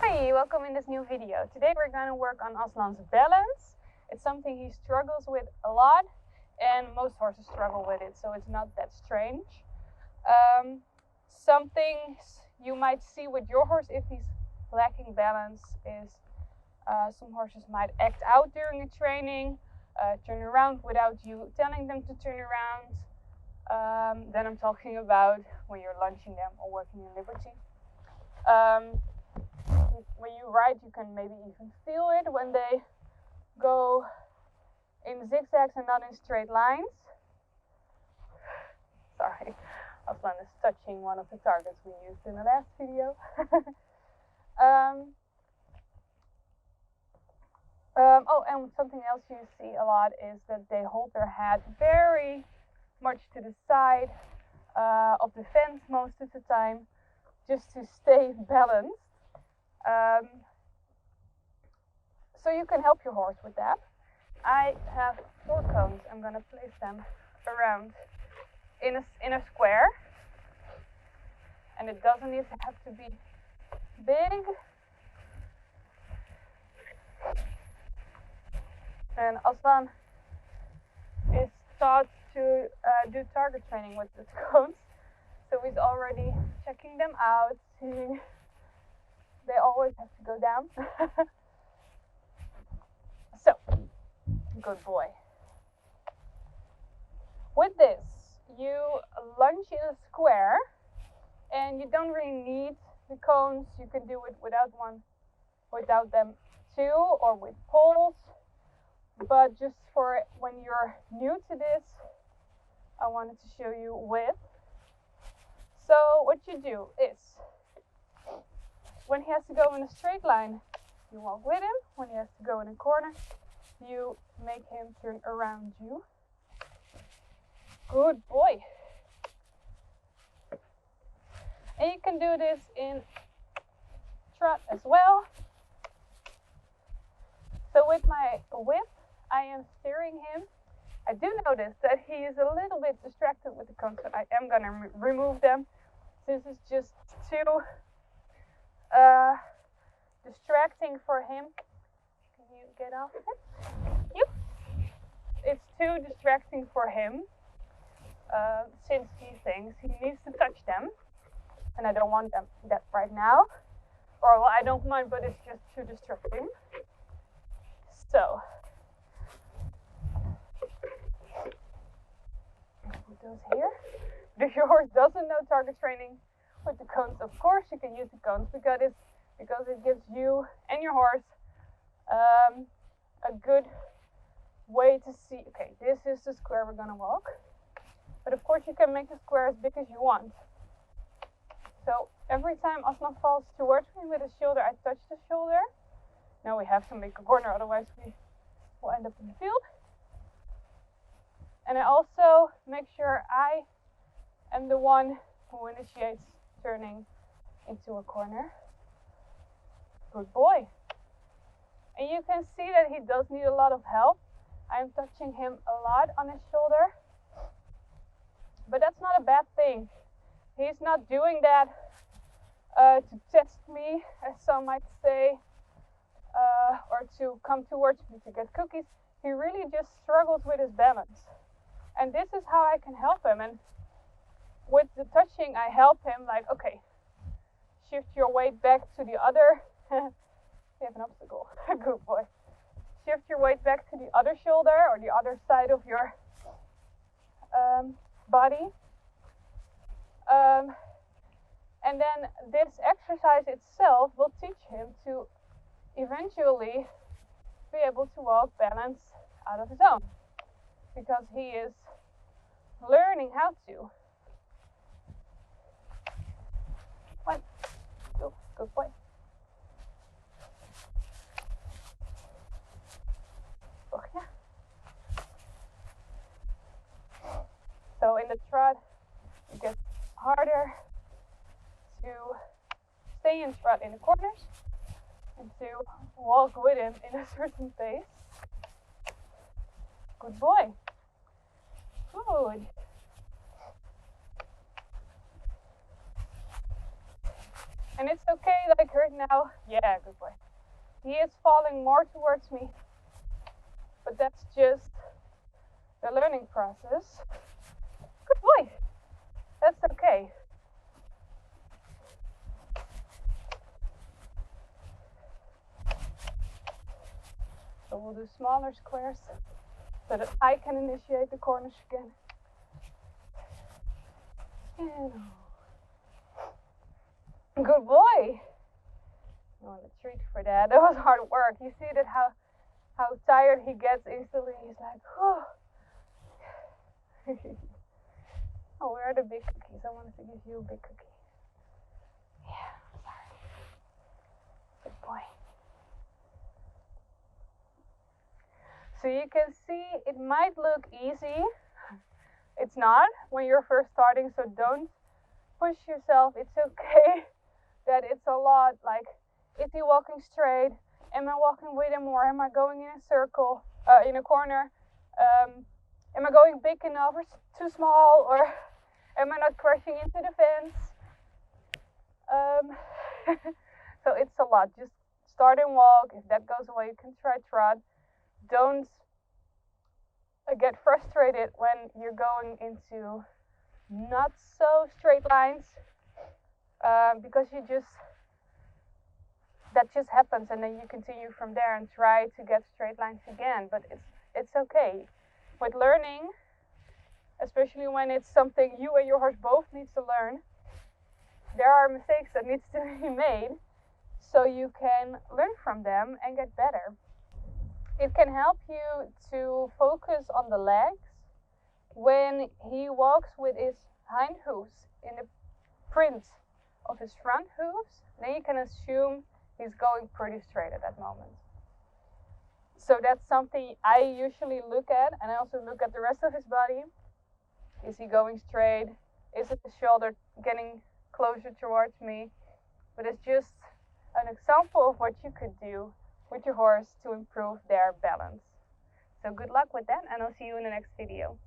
Hi, welcome in this new video. Today we're going to work on Aslan's balance. It's something he struggles with a lot, and most horses struggle with it, so it's not that strange. Some things you might see with your horse if he's lacking balance is some horses might act out during a training, turn around without you telling them to turn around. Then I'm talking about when you're lunching them or working in liberty. When you ride, you can maybe even feel it when they go in zigzags and not in straight lines. Sorry, Aslan is touching one of the targets we used in the last video. And something else you see a lot is that they hold their head very much to the side of the fence most of the time, just to stay balanced. So you can help your horse with that. I have 4 cones. I'm going to place them around in a square, and it doesn't even have to be big. And Aslan is taught to do target training with the cones, so he's already checking them out, seeing they always have to go down. So, good boy. With this, you lunge in a square, and you don't really need the cones. You can do it without them too, or with poles. But just for when you're new to this, I wanted to show you with. So what you do is, when he has to go in a straight line, you walk with him. When he has to go in a corner, you make him turn around you. Good boy. And you can do this in trot as well. So with my whip, I am steering him. I do notice that he is a little bit distracted with the cones, so I am going to remove them. This is just too distracting for him. Can you get off of it? Yep. It's too distracting for him since he thinks he needs to touch them, and I don't want that right now. Or well, I don't mind, but it's just too distracting. So put those here. But if your horse doesn't know target training with the cones, of course you can use the cones because it gives you and your horse a good way to see, okay, this is the square we're gonna walk. But of course you can make the square as big as you want. So every time Aslan falls towards me with his shoulder, I touch the shoulder. Now we have to make a corner, otherwise we will end up in the field. And I also make sure I am the one who initiates turning into a corner. Good boy. And you can see that he does need a lot of help. I'm touching him a lot on his shoulder. But that's not a bad thing. He's not doing that to test me, as some might say, or to come towards me to get cookies. He really just struggles with his balance. And this is how I can help him. And with the touching, I help him like, okay, shift your weight back to the other. You have an obstacle. Good boy. Shift your weight back to the other shoulder or the other side of your body. And then this exercise itself will teach him to eventually be able to walk balanced out of his own, because he is learning how to. One, two, good boy. So in the trot, it gets harder to stay in trot in the corners and to walk with him in a certain pace. Good boy. Good. And it's okay, like right now. Yeah, good boy. He is falling more towards me, but that's just the learning process. Good boy. That's okay. So we'll do smaller squares so that I can initiate the corners again. And good boy. You want a treat for that. That was hard work. You see that how tired he gets instantly. He's like, whew. Oh, where are the big cookies? I wanted to give you a big cookie. Yeah, sorry. Good boy. So you can see it might look easy. It's not when you're first starting, so don't push yourself. It's okay that it's a lot. Like, is he walking straight? Am I walking with him, or am I going in a circle, in a corner? Am I going big enough or too small, or am I not crashing into the fence? So it's a lot. Just start and walk. If that goes away, you can try trot. Don't get frustrated when you're going into not so straight lines, because that just happens, and then you continue from there and try to get straight lines again. But it's okay. With learning, especially when it's something you and your horse both needs to learn, there are mistakes that needs to be made, so you can learn from them and get better. It can help you to focus on the legs. When he walks with his hind hooves in the print of his front hooves, then you can assume he's going pretty straight at that moment. So that's something I usually look at, and I also look at the rest of his body. Is he going straight? Is his shoulder getting closer towards me? But it's just an example of what you could do with your horse to improve their balance. So good luck with that, and I'll see you in the next video.